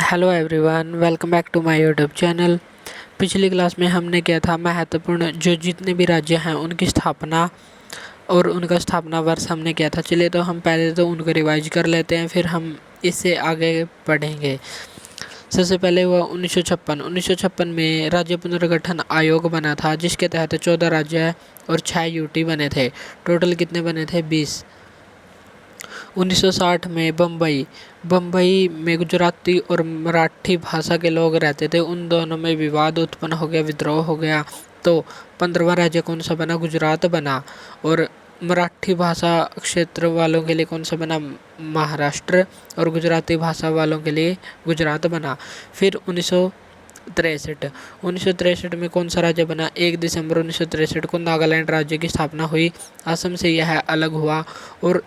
Hello everyone, welcome back to my YouTube channel. पिछली class में हमने किया था महत्वपूर्ण जो जितने भी राज्य हैं उनकी स्थापना और उनका स्थापना वर्ष हमने किया था। चलिए तो हम पहले तो उनको रिवाइज कर लेते हैं, फिर हम इससे आगे बढ़ेंगे। सबसे पले हुआ 1956 में राज्य पुनर्गठन आयोग बना था, जिसके तहत 14 राज्य और 6 यूटी बने थे। टोटल कितने बने थे? 20। 1960 में बम्बई में गुजराती और मराठी भाषा के लोग रहते थे। उन दोनों में विवाद उत्पन्न हो गया, विद्रोह हो गया। तो 15वां राज्य कौन सा बना? गुजरात बना। और मराठी भाषा क्षेत्र वालों के लिए कौन सा बना? महाराष्ट्र। और गुजराती भाषा वालों के लिए गुजरात बना। फिर 1963 में कौन सा राज्य बना? 1 दिसंबर 1963 को नागालैंड राज्य की स्थापना हुई। असम से यह अलग हुआ। और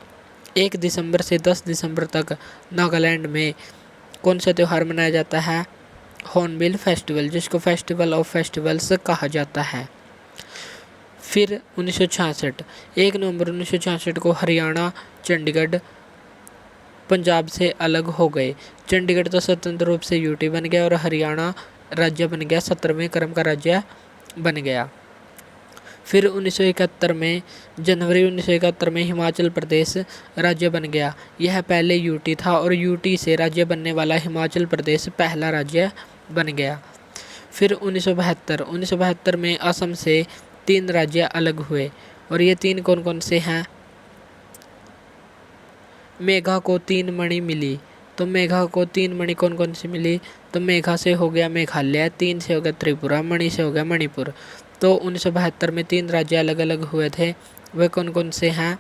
1 दिसंबर से 10 दिसंबर तक नागालैंड में कौन सा त्यौहार मनाया जाता है? हॉर्नबिल फेस्टिवल, जिसको फेस्टिवल ऑफ फेस्टिवल्स कहा जाता है। फिर 1966, 1 नवंबर 1966 को हरियाणा, चंडीगढ़ पंजाब से अलग हो गए। चंडीगढ़ तो स्वतंत्र रूप से यूटी बन गया और हरियाणा राज्य बन गया, 17वें क्रम का राज्य बन गया। फिर 1971 में जनवरी 1971 में हिमाचल प्रदेश राज्य बन गया। यह पहले यूटी था और यूटी से राज्य बनने वाला हिमाचल प्रदेश पहला राज्य बन गया। फिर 1972 में असम से 3 राज्य अलग हुए और ये 3 कौन कौन से हैं? मेघा को 3 मणि मिली। तो मेघा को 3 मणि कौन कौन सी मिली? तो मेघा से हो गया मेघालय, 3 से हो गया त्रिपुरा, मणि से हो गया मणिपुर। तो 1972 में 3 राज्य अलग अलग हुए थे, वे कौन कौन से हैं?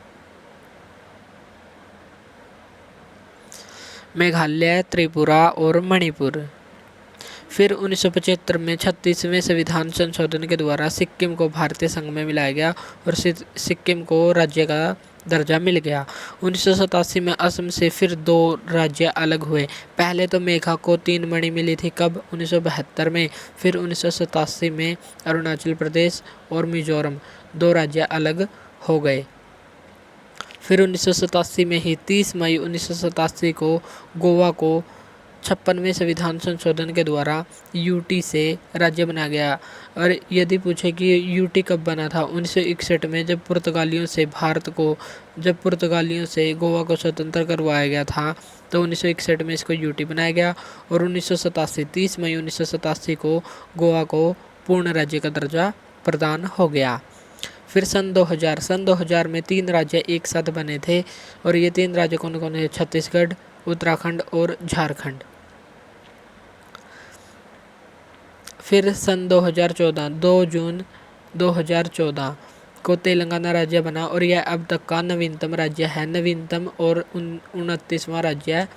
मेघालय, त्रिपुरा और मणिपुर। फिर 1975 में 36वें संविधान संशोधन के द्वारा सिक्किम को भारतीय संघ में मिलाया गया और सिक्किम को राज्य का दर्जा मिल गया। 1987 में असम से फिर 2 राज्य अलग हुए। पहले तो मेघा को 3 मणि मिली थी, कब? 1972 में। फिर 1987 में अरुणाचल प्रदेश और मिजोरम 2 राज्य अलग हो गए। फिर 1987 में ही 30 मई 1987 को गोवा को 56वें संविधान संशोधन के द्वारा यूटी से राज्य बनाया गया। और यदि पूछे कि यूटी कब बना था? 1961 में, जब पुर्तगालियों से गोवा को स्वतंत्र करवाया गया था, तो 1961 में इसको यूटी बनाया गया। और 1987 30 मई 1987 को गोवा को पूर्ण राज्य का दर्जा प्रदान हो गया। फिर सन 2000 में 3 राज्य एक साथ बने थे और ये 3 राज्य कौन कौन है? छत्तीसगढ़, उत्तराखंड और झारखंड। फिर सन 2014, 2 जून 2014 को तेलंगाना राज्य बना और यह अब तक का नवीनतम राज्य है। नवीनतम और 29वां राज्य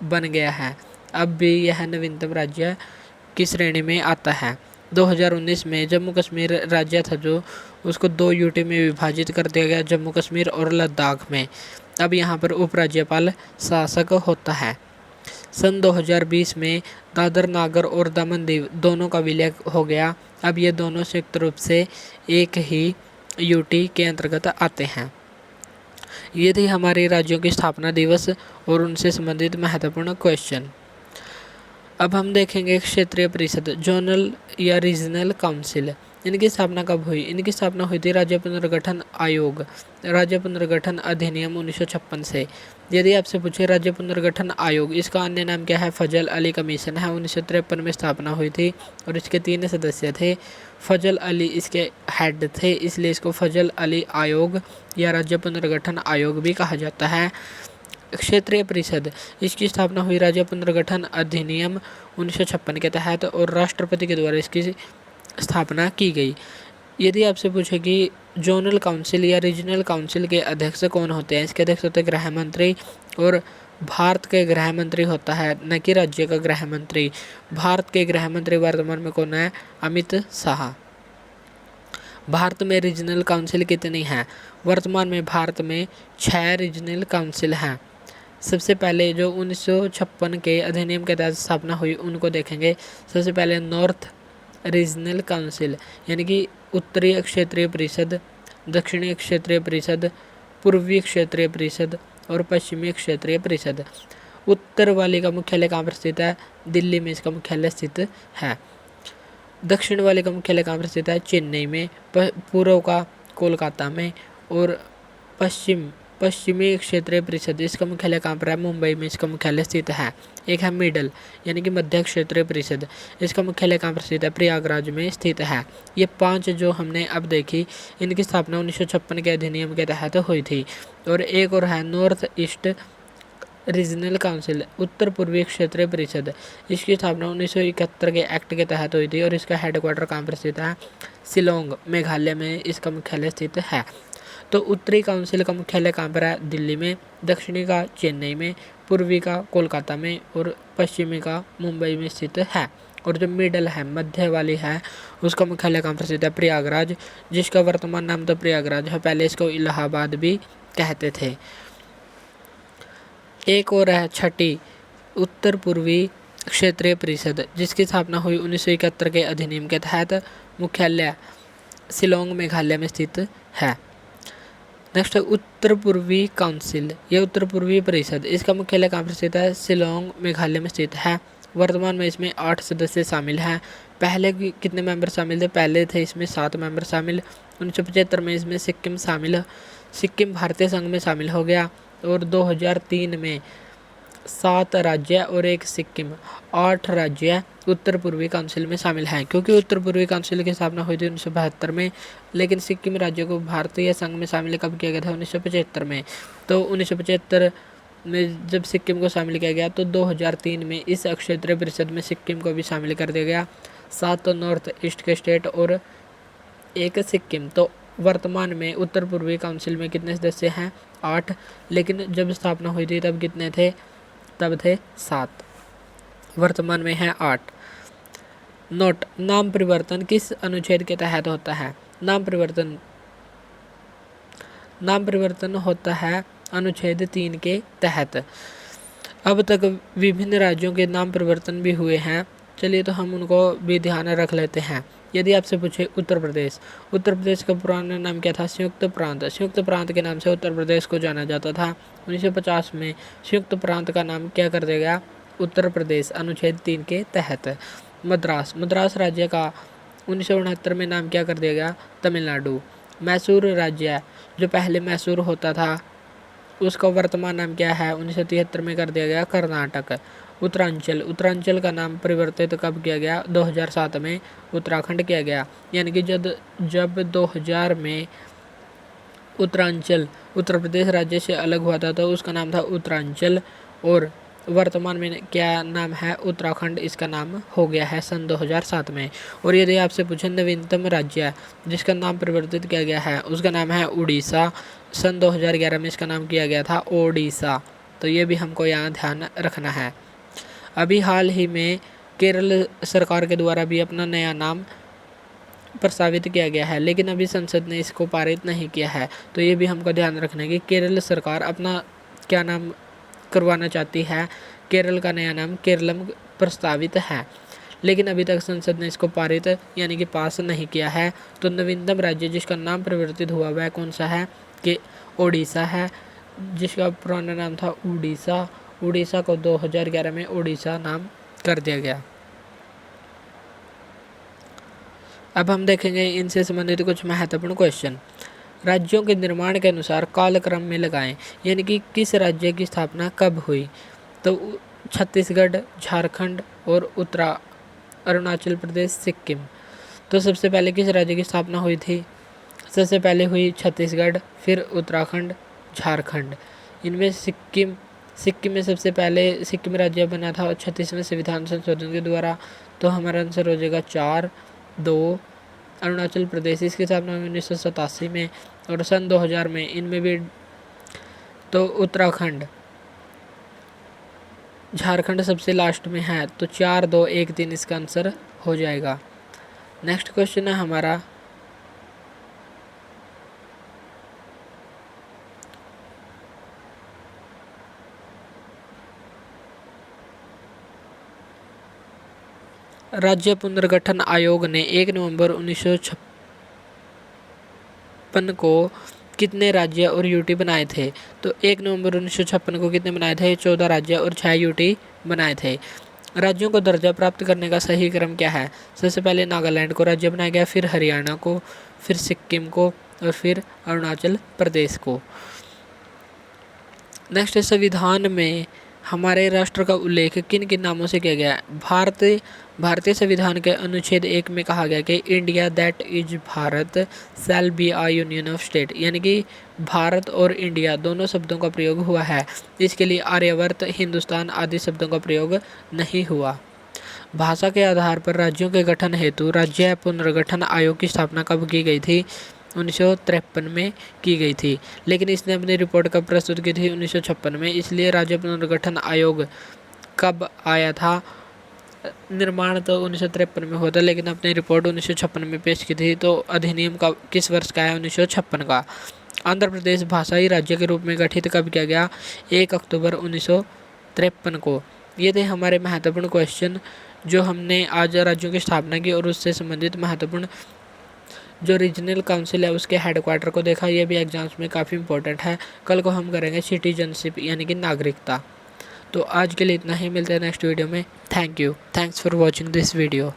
बन गया है। अब भी यह नवीनतम राज्य की श्रेणी में आता है। 2019 में जम्मू कश्मीर राज्य था, जो उसको 2 यूटी में विभाजित कर दिया गया, जम्मू कश्मीर और लद्दाख में। अब यहाँ पर उपराज्यपाल शासक होता है। सन 2020 में दादर नागर और दमन दीव दोनों का विलय हो गया। अब ये दोनों संयुक्त रूप से एक ही यूटी के अंतर्गत आते हैं। ये थी हमारे राज्यों की स्थापना दिवस और उनसे संबंधित महत्वपूर्ण क्वेश्चन। अब हम देखेंगे क्षेत्रीय परिषद, जोनल या रीजनल काउंसिल। इनकी स्थापना कब हुई? इनकी स्थापना हुई थी राज्य पुनर्गठन आयोग, राज्य पुनर्गठन अधिनियम 1956 से। यदि आपसे पूछे राज्य पुनर्गठन आयोग, इसका अन्य नाम क्या है? फजल अली कमीशन है। 1953 में स्थापना हुई थी और इसके 3 सदस्य थे। फजल अली इसके हेड थे, इसलिए इसको फजल अली आयोग या राज्य पुनर्गठन आयोग भी कहा जाता है। क्षेत्रीय परिषद, इसकी स्थापना हुई राज्य पुनर्गठन अधिनियम 1956 के तहत और राष्ट्रपति के द्वारा इसकी स्थापना की गई। यदि आपसे पूछे कि जोनल काउंसिल या रीजनल काउंसिल के अध्यक्ष कौन होते हैं? इसके अध्यक्ष होते हैं गृह मंत्री और भारत के गृह मंत्री होता है, न कि राज्य का गृह मंत्री। भारत के गृह मंत्री वर्तमान में कौन है? अमित शाह। भारत में रीजनल काउंसिल कितनी हैं? वर्तमान में भारत में 6 रीजनल काउंसिल हैं। सबसे पहले जो 1956 के अधिनियम के तहत स्थापना हुई उनको देखेंगे। सबसे पहले नॉर्थ रीजनल काउंसिल, यानी कि उत्तरी क्षेत्रीय परिषद, दक्षिणी क्षेत्रीय परिषद, पूर्वी क्षेत्रीय परिषद और पश्चिमी क्षेत्रीय परिषद। उत्तर वाली का मुख्यालय कहाँ पर स्थित है? दिल्ली में इसका मुख्यालय स्थित है। दक्षिण वाले का मुख्यालय कहाँ पर स्थित है? चेन्नई में। पूर्व का कोलकाता में। और पश्चिमी क्षेत्रीय परिषद इसका मुख्यालय कहाँ पर है? मुंबई में इसका मुख्यालय स्थित है। एक है मिडल यानी कि मध्य क्षेत्रीय परिषद, इसका मुख्यालय कहाँ पर स्थित है? प्रयागराज में स्थित है। ये 5 जो हमने अब देखी, इनकी स्थापना 1956 के अधिनियम के तहत हुई थी। और एक और है नॉर्थ ईस्ट रीजनल काउंसिल, उत्तर पूर्वी क्षेत्रीय परिषद, इसकी स्थापना 1971 के एक्ट के तहत हुई थी और इसका हेडक्वार्टर कहाँ पर स्थित है? शिलोंग मेघालय में इसका मुख्यालय स्थित है। तो उत्तरी काउंसिल का मुख्यालय कहाँ पर है? दिल्ली में। दक्षिणी का चेन्नई में, पूर्वी का कोलकाता में और पश्चिमी का मुंबई में स्थित है। और जो मिडल है, मध्य वाली है, उसका मुख्यालय कहाँ पर स्थित है? प्रयागराज, जिसका वर्तमान नाम तो प्रयागराज है, पहले इसको इलाहाबाद भी कहते थे। एक और है छठी उत्तर पूर्वी क्षेत्रीय परिषद, जिसकी स्थापना हुई 1971 के अधिनियम के तहत, मुख्यालय शिलोंग मेघालय में स्थित है। नेक्स्ट उत्तर पूर्वी काउंसिल, यह उत्तर पूर्वी परिषद, इसका मुख्यालय कहाँ पर स्थित है? शिलोंग मेघालय में स्थित है। वर्तमान में इसमें 8 सदस्य शामिल हैं। पहले कितने मेंबर शामिल थे? पहले थे इसमें 7 मेंबर शामिल। 1975 में इसमें सिक्किम भारतीय संघ में शामिल हो गया। और 2003 में 7 राज्य और 1 सिक्किम, 8 राज्य उत्तर पूर्वी काउंसिल में शामिल हैं। क्योंकि उत्तर पूर्वी काउंसिल की स्थापना हुई थी 1972 में, लेकिन सिक्किम राज्य को भारतीय संघ में शामिल कब किया गया था? 1975 में। तो 1975 में जब सिक्किम को शामिल किया गया तो 2003 में इस क्षेत्रीय परिषद में सिक्किम को भी शामिल कर दिया गया। 7 नॉर्थ ईस्ट के स्टेट और 1 सिक्किम। तो वर्तमान में उत्तर पूर्वी काउंसिल में कितने सदस्य हैं? 8। लेकिन जब स्थापना हुई थी तब कितने थे? तब थे 7। वर्तमान में है 8। नोट, नाम परिवर्तन किस अनुच्छेद के तहत होता है? नाम परिवर्तन होता है अनुच्छेद 3 के तहत। अब तक विभिन्न राज्यों के नाम परिवर्तन भी हुए हैं, चलिए तो हम उनको भी ध्यान रख लेते हैं। यदि आपसे पूछे उत्तर प्रदेश का पुराना नाम क्या था? संयुक्त प्रांत के नाम से उत्तर प्रदेश को जाना जाता था। 1950 में संयुक्त प्रांत का नाम क्या कर दिया गया? उत्तर प्रदेश, अनुच्छेद 3 के तहत। मद्रास राज्य का 1969 में नाम क्या कर दिया गया? तमिलनाडु। मैसूर राज्य, जो पहले मैसूर होता था, उसका वर्तमान नाम क्या है? 1973 में कर दिया गया कर्नाटक। उत्तरांचल का नाम परिवर्तित कब किया गया? 2007 में उत्तराखंड किया गया। यानी कि जब 2000 में उत्तरांचल उत्तर प्रदेश राज्य से अलग हुआ था तो उसका नाम था उत्तरांचल, और वर्तमान में क्या नाम है? उत्तराखंड इसका नाम हो गया है सन 2007 में। और यदि आपसे पूछे नवीनतम राज्य जिसका नाम परिवर्तित किया गया है, उसका नाम है उड़ीसा। सन 2011 में इसका नाम किया गया था ओडिशा। तो ये भी हमको यहाँ ध्यान रखना है। अभी हाल ही में केरल सरकार के द्वारा भी अपना नया नाम प्रस्तावित किया गया है, लेकिन अभी संसद ने इसको पारित नहीं किया है। तो ये भी हमको ध्यान रखना है कि केरल सरकार अपना क्या नाम करवाना चाहती है? केरल का नया नाम केरलम प्रस्तावित है, लेकिन अभी तक संसद ने इसको पारित यानी कि पास नहीं किया है। तो नवीनतम राज्य जिसका नाम परिवर्तित हुआ वह कौन सा है? कि ओडिशा है, जिसका पुराना नाम था उड़ीसा। उड़ीसा को 2011 में ओडिशा नाम कर दिया गया। अब हम देखेंगे इनसे संबंधित कुछ महत्वपूर्ण क्वेश्चन। राज्यों के निर्माण के अनुसार कालक्रम में लगाएं, यानी कि किस राज्य की स्थापना कब हुई? तो छत्तीसगढ़, झारखंड और अरुणाचल प्रदेश, सिक्किम। तो सबसे पहले किस राज्य की स्थापना हुई थी? सबसे पहले हुई छत्तीसगढ़, फिर उत्तराखंड, झारखंड। इनमें सिक्किम में सबसे पहले सिक्किम राज्य बना था 36वें संविधान संशोधन के द्वारा। तो हमारा आंसर हो जाएगा 4-2। अरुणाचल प्रदेश, इसकी स्थापना 1987 में और सन 2000 में। इनमें भी तो उत्तराखंड, झारखंड सबसे लास्ट में है। तो 4-2-1-3 इसका आंसर हो जाएगा। नेक्स्ट क्वेश्चन है हमारा, राज्य पुनर्गठन आयोग ने 1 नवंबर 1956 को कितने राज्य और यूटी बनाए थे? तो 1 नवंबर 1956 को कितने बनाए थे? 14 राज्य और 6 यूटी बनाए थे। राज्यों को दर्जा प्राप्त करने का सही क्रम क्या है? सबसे पहले नागालैंड को राज्य बनाया गया, फिर हरियाणा को, फिर सिक्किम को और फिर अरुणाचल प्रदेश को। नेक्स्ट है, संविधान में हमारे राष्ट्र का उल्लेख किन किन नामों से किया गया है? भारतीय संविधान के अनुच्छेद 1 में कहा गया कि India that is Bharat shall be a union of state, यानी कि भारत और इंडिया दोनों शब्दों का प्रयोग हुआ है। इसके लिए आर्यावर्त, हिंदुस्तान आदि शब्दों का प्रयोग नहीं हुआ। भाषा के आधार पर राज्यों के गठन हेतु राज्य पुनर्गठन आयोग की स्थापना कब की गई थी? 1953 में की गई थी, लेकिन इसने अपनी रिपोर्ट कब प्रस्तुत की थी? 1956 में। इसलिए राज्य पुनर्गठन आयोग कब आया था? निर्माण तो 1953 में हुआ था, लेकिन अपनी रिपोर्ट 1956 में पेश की थी। तो अधिनियम का किस वर्ष का है? 1956 का। आंध्र प्रदेश भाषाई राज्य के रूप में गठित कब किया गया? 1 अक्टूबर 1953 को। ये थे हमारे महत्वपूर्ण क्वेश्चन जो हमने आज राज्यों की स्थापना की और उससे संबंधित महत्वपूर्ण जो रीजनल काउंसिल है उसके हेडक्वार्टर को देखा। ये भी एग्जाम्स में काफ़ी इंपॉर्टेंट है। कल को हम करेंगे सिटीजनशिप यानी कि नागरिकता। तो आज के लिए इतना ही, मिलते हैं नेक्स्ट वीडियो में। Thank you, thanks for watching this video.